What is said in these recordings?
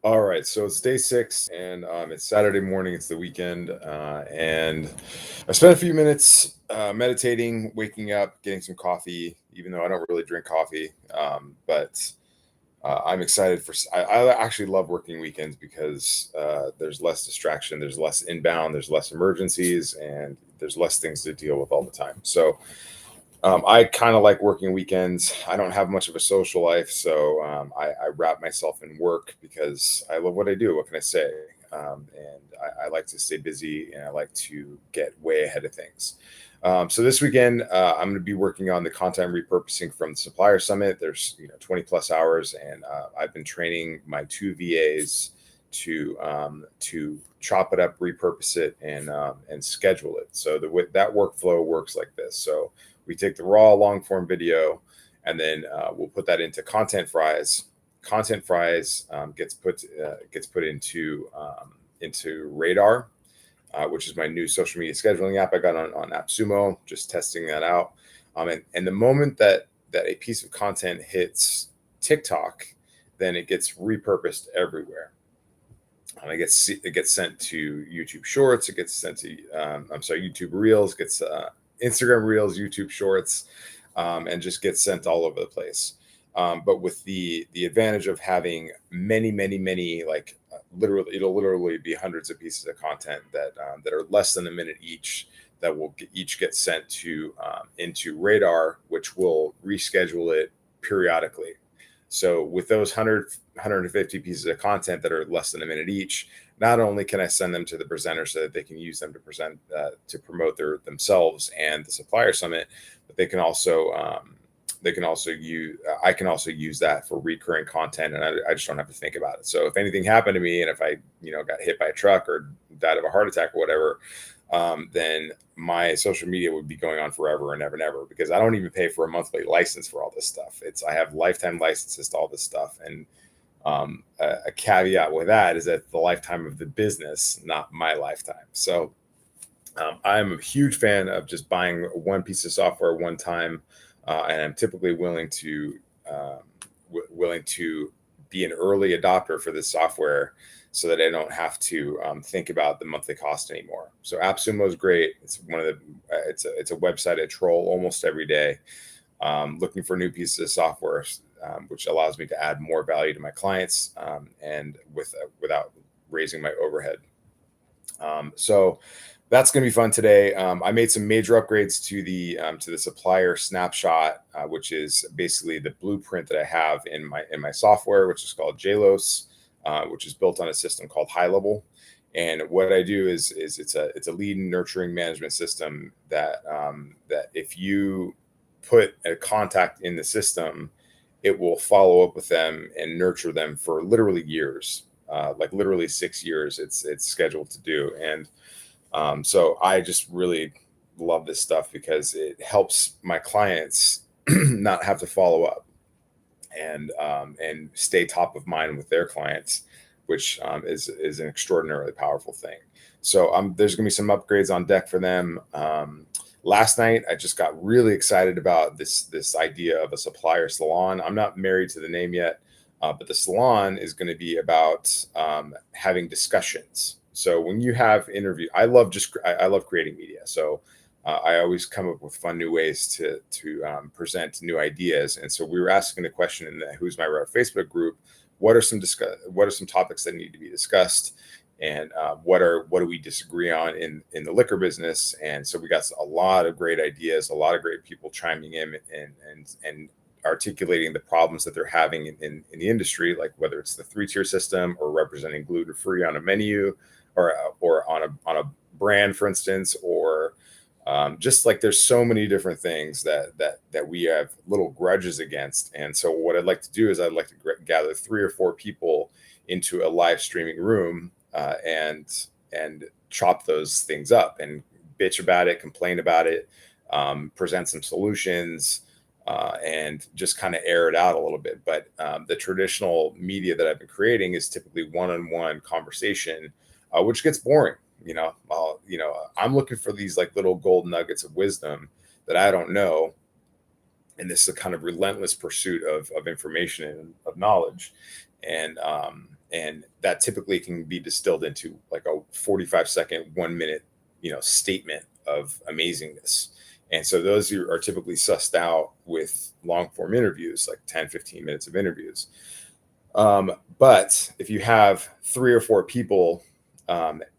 All right, so it's day 6, and it's Saturday morning. It's the weekend, and I spent a few minutes meditating, waking up, getting some coffee. Even though I don't really drink coffee, but I'm excited for. I actually love working weekends because there's less distraction, there's less inbound, there's less emergencies, and there's less things to deal with all the time. So I kind of like working weekends. I don't have much of a social life, so I wrap myself in work because I love what I do. What can I say? And I like to stay busy, and I like to get way ahead of things. So this weekend, I'm going to be working on the content repurposing from the Supplier Summit. There's 20 plus hours, and I've been training my two VAs to chop it up, repurpose it, and schedule it. So that workflow works like this. So we take the raw long form video, and then we'll put that into content fries. Content fries gets put into Radar, which is my new social media scheduling app I got on AppSumo. Just testing that out. And the moment that a piece of content hits TikTok, then it gets repurposed everywhere. It gets sent to YouTube Shorts. It gets sent to YouTube Reels. Gets Instagram Reels, YouTube Shorts, and just gets sent all over the place. But with the advantage of having many, like it'll literally be hundreds of pieces of content that are less than a minute each, that will each get sent to into Radar, which will reschedule it periodically. So with those 150 pieces of content that are less than a minute each, not only can I send them to the presenter so that they can use them to present to promote themselves and the Supplier Summit, but they can also use I can also use that for recurring content, and I just don't have to think about it. So if anything happened to me, and if I got hit by a truck or died of a heart attack or whatever, then my social media would be going on forever and never, because I don't even pay for a monthly license for all this stuff. I have lifetime licenses to all this stuff, and a caveat with that is that the lifetime of the business, not my lifetime. So I'm a huge fan of just buying one piece of software one time, and I'm typically willing to be an early adopter for this software so that I don't have to think about the monthly cost anymore. So AppSumo is great. It's it's a website I troll almost every day, looking for new pieces of software, which allows me to add more value to my clients, and without raising my overhead. So that's going to be fun today. I made some major upgrades to the supplier snapshot, which is basically the blueprint that I have in my software, which is called JLOS, which is built on a system called High Level. And what I do is it's a lead and nurturing management system that if you put a contact in the system, it will follow up with them and nurture them for literally years, like literally 6 years. It's scheduled to do. And so I just really love this stuff because it helps my clients not have to follow up, and stay top of mind with their clients, which is an extraordinarily powerful thing. So there's going to be some upgrades on deck for them. Last night, I just got really excited about this idea of a supplier salon. I'm not married to the name yet, but the salon is going to be about having discussions. So when you have I love creating media. So I always come up with fun new ways to present new ideas. And so we were asking the question in the Who's My Rep Facebook group: what are some topics that need to be discussed, and what do we disagree on in the liquor business? And so we got a lot of great ideas, a lot of great people chiming in and articulating the problems that they're having in the industry, like whether it's the 3-tier system, or representing gluten-free on a menu, or on a brand, for instance, or just like there's so many different things that we have little grudges against. And so what I'd like to do is I'd like to gather 3 or 4 people into a live streaming room, and chop those things up and bitch about it, complain about it, present some solutions, and just kind of air it out a little bit. But the traditional media that I've been creating is typically one-on-one conversation, which gets boring. I'm looking for these like little gold nuggets of wisdom that I don't know, and this is a kind of relentless pursuit of information and of knowledge. And and that typically can be distilled into like a 45-second, 1 minute, statement of amazingness. And so those are typically sussed out with long form interviews, like 10, 15 minutes of interviews. But if you have 3 or 4 people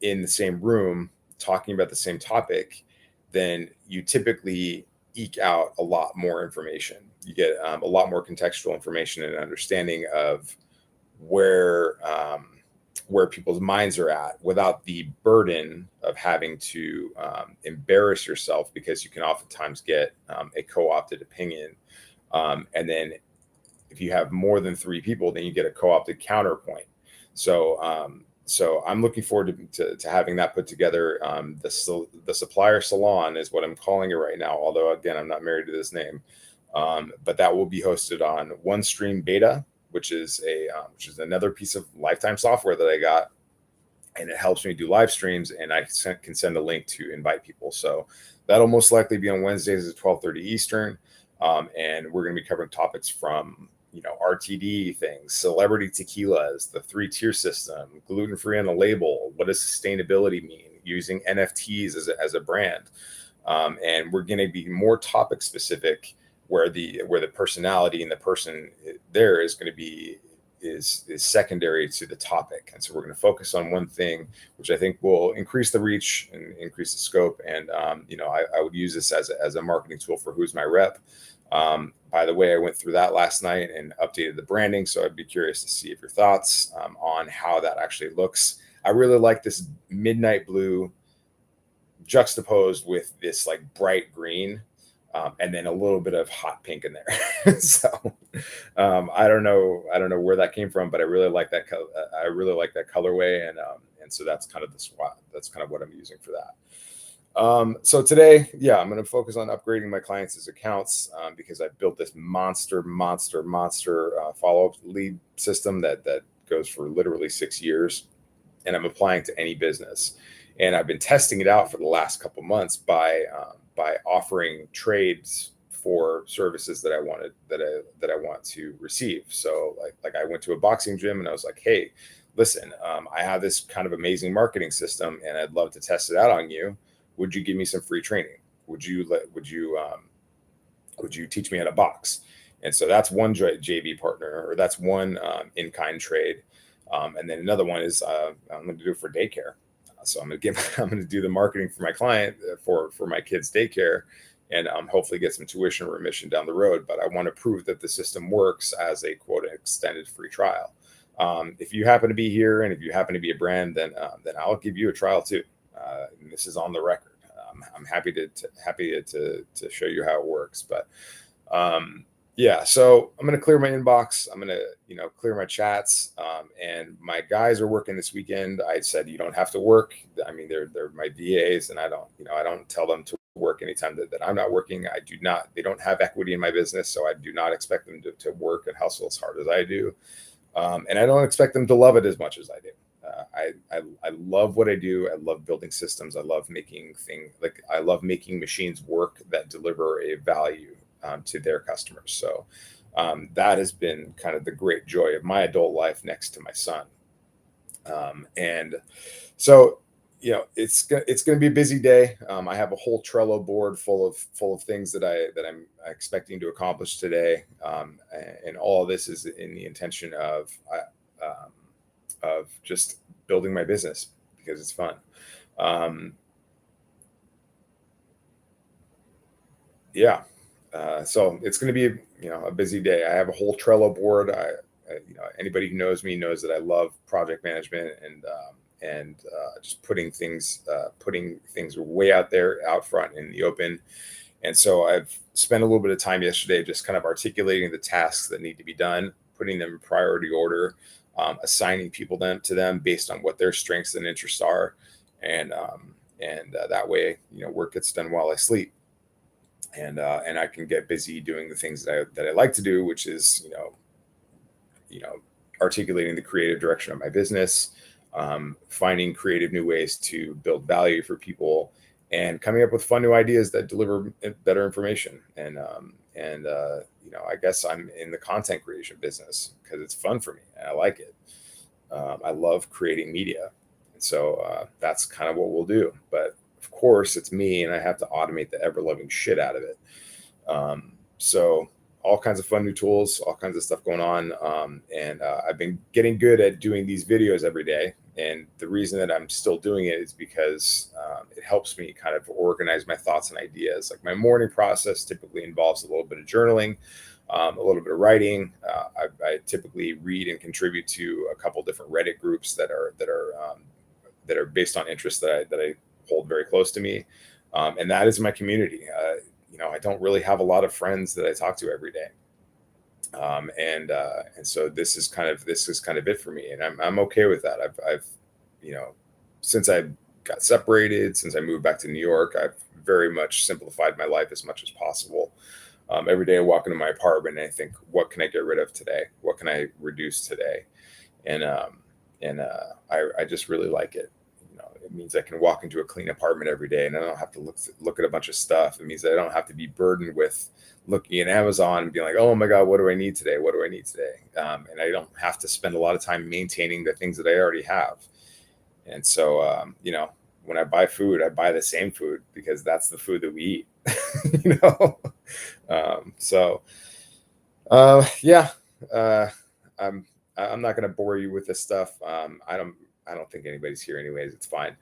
in the same room talking about the same topic, then you typically eke out a lot more information. You get a lot more contextual information and understanding of where people's minds are at, without the burden of having to embarrass yourself, because you can oftentimes get a co-opted opinion. And then if you have more than 3 people, then you get a co-opted counterpoint. So I'm looking forward to having that put together. The supplier Salon is what I'm calling it right now, although again, I'm not married to this name. But that will be hosted on OneStream Beta, which is another piece of lifetime software that I got, and it helps me do live streams, and I can send a link to invite people. So that'll most likely be on Wednesdays at 12:30 Eastern, and we're going to be covering topics from RTD things, celebrity tequilas, the 3-tier system, gluten-free on the label, what does sustainability mean, using NFTs as a brand, and we're going to be more topic specific, where the personality and the person there is going to be is secondary to the topic. And so we're going to focus on one thing, which I think will increase the reach and increase the scope. And I would use this as a marketing tool for Who's My Rep. By the way, I went through that last night and updated the branding, so I'd be curious to see if your thoughts on how that actually looks. I really like this midnight blue juxtaposed with this like bright green, and then a little bit of hot pink in there. So I don't know where that came from, but I really like that. I really like that colorway, and so that's kind of the swat. That's kind of what I'm using for that. So today, I'm going to focus on upgrading my clients' accounts, because I built this monster follow-up lead system that goes for literally 6 years, and I'm applying to any business. And I've been testing it out for the last couple months by offering trades for services that I want to receive. So like I went to a boxing gym and I was like, hey, listen, I have this kind of amazing marketing system and I'd love to test it out on you. Would you give me some free training? Would you teach me how to box? And so that's one JV partner, or that's one in-kind trade. And then another one is I'm going to do it for daycare. So I'm going to do the marketing for my client for my kids' daycare, and hopefully get some tuition remission down the road. But I want to prove that the system works as a quote extended free trial. If you happen to be here and if you happen to be a brand, then I'll give you a trial too. And this is on the record. I'm happy to show you how it works. But so I'm going to clear my inbox. I'm going to, clear my chats. And my guys are working this weekend. I said, you don't have to work. I mean, they're my VAs, and I don't tell them to work anytime that I'm not working. They don't have equity in my business. So I do not expect them to work and hustle as hard as I do. And I don't expect them to love it as much as I do. I love what I do. I love building systems. I love making machines work that deliver a value to their customers. So that has been kind of the great joy of my adult life next to my son. And so, it's going to be a busy day. I have a whole Trello board full of things that I'm expecting to accomplish today. And all of this is in the intention of just building my business because it's fun. So it's going to be a busy day. I have a whole Trello board. Anybody who knows me knows that I love project management and just putting things way out front in the open. And so I've spent a little bit of time yesterday just kind of articulating the tasks that need to be done, putting them in priority order, assigning people to them based on what their strengths and interests are, and that way work gets done while I sleep. And I can get busy doing the things that I like to do, which is articulating the creative direction of my business, finding creative new ways to build value for people, and coming up with fun new ideas that deliver better information. And I guess I'm in the content creation business because it's fun for me and I like it. I love creating media. And so that's kind of what we'll do. But of course, it's me, and I have to automate the ever loving shit out of it. So all kinds of fun new tools, all kinds of stuff going on. And I've been getting good at doing these videos every day. And the reason that I'm still doing it is because it helps me kind of organize my thoughts and ideas. Like my morning process typically involves a little bit of journaling, a little bit of writing. I typically read and contribute to a couple different Reddit groups that are based on interests that I hold very close to me, and that is my community. I don't really have a lot of friends that I talk to every day, and so this is kind of it for me, and I'm okay with that. I've since I got separated, since I moved back to New York, I've very much simplified my life as much as possible. Every day I walk into my apartment and I think, what can I get rid of today? What can I reduce today? And I just really like it. It means I can walk into a clean apartment every day, and I don't have to look at a bunch of stuff. It means that I don't have to be burdened with looking at Amazon and being like, oh my God, what do I need today? What do I need today? And I don't have to spend a lot of time maintaining the things that I already have. And so, when I buy food, I buy the same food because that's the food that we eat. you know. So, yeah, I'm not going to bore you with this stuff. I don't think anybody's here anyways. It's fine.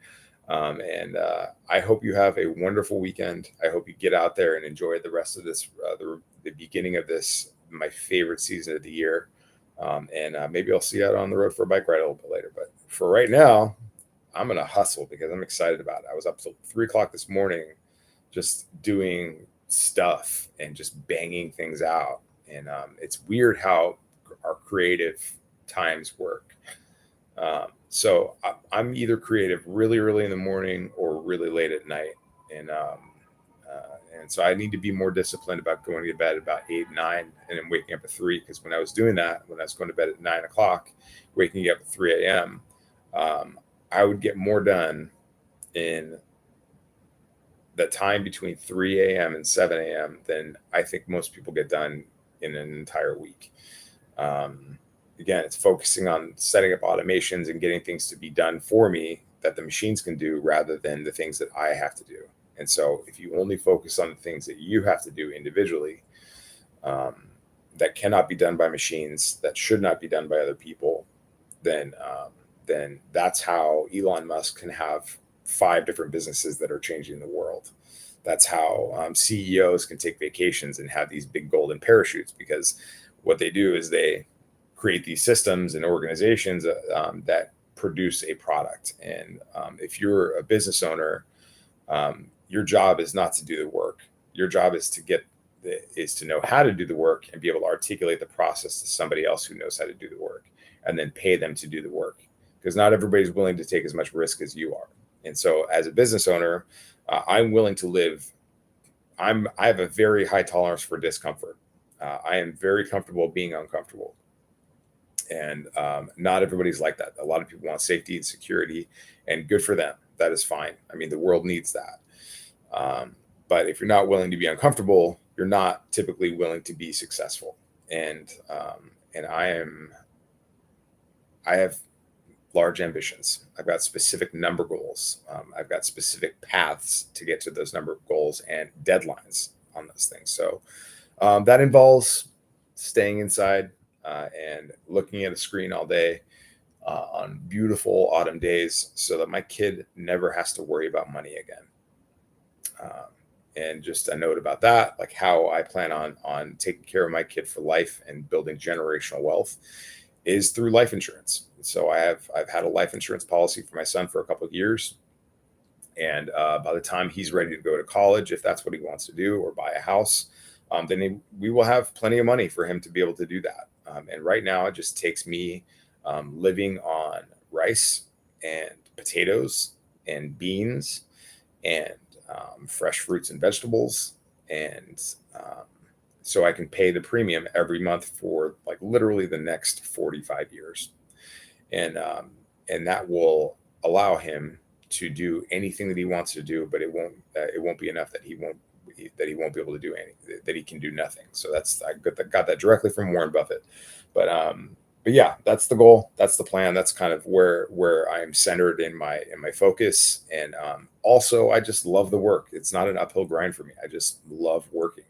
And I hope you have a wonderful weekend. I hope you get out there and enjoy the rest of this, the beginning of this, my favorite season of the year. And maybe I'll see you out on the road for a bike ride a little bit later. But for right now, I'm going to hustle because I'm excited about it. I was up till 3:00 this morning, just doing stuff and just banging things out. And it's weird how our creative times work. So I'm either creative really early in the morning or really late at night. And so I need to be more disciplined about going to bed about 8, 9, and then waking up at 3. Because when I was doing that, when I was going to bed at 9:00, waking up at 3 a.m., I would get more done in the time between 3 a.m. and 7 a.m. than I think most people get done in an entire week. Again, it's focusing on setting up automations and getting things to be done for me that the machines can do rather than the things that I have to do. And so if you only focus on the things that you have to do individually, that cannot be done by machines, that should not be done by other people, then that's how Elon Musk can have 5 different businesses that are changing the world. That's how CEOs can take vacations and have these big golden parachutes, because what they do is they create these systems and organizations that produce a product. And if you're a business owner, your job is not to do the work. Your job is to know how to do the work and be able to articulate the process to somebody else who knows how to do the work, and then pay them to do the work. Because not everybody's willing to take as much risk as you are. And so as a business owner, I'm willing to live. I have a very high tolerance for discomfort. I am very comfortable being uncomfortable. And not everybody's like that. A lot of people want safety and security, and good for them. That is fine. I mean, the world needs that. But if you're not willing to be uncomfortable, you're not typically willing to be successful. And I have large ambitions. I've got specific number goals. I've got specific paths to get to those number of goals and deadlines on those things. So that involves staying inside and looking at a screen all day on beautiful autumn days, so that my kid never has to worry about money again. And just a note about that, like how I plan on taking care of my kid for life and building generational wealth is through life insurance. So I've had a life insurance policy for my son for a couple of years. And by the time he's ready to go to college, if that's what he wants to do, or buy a house, then we will have plenty of money for him to be able to do that. And right now it just takes me living on rice and potatoes and beans and fresh fruits and vegetables. And so I can pay the premium every month for like literally the next 45 years. And that will allow him to do anything that he wants to do, but it won't be enough that he won't be able to do anything, that he can do nothing. So I got that directly from Warren Buffett. But but yeah, that's the goal. That's the plan. That's kind of where I'm centered in my focus. And also, I just love the work. It's not an uphill grind for me. I just love working.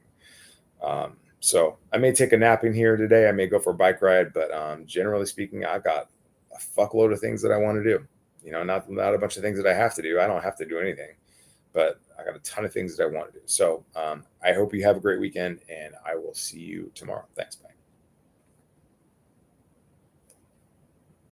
So I may take a nap in here today. I may go for a bike ride, but generally speaking, I've got a fuckload of things that I want to do. Not a bunch of things that I have to do. I don't have to do anything, but I got a ton of things that I want to do. So I hope you have a great weekend, and I will see you tomorrow. Thanks. Bye.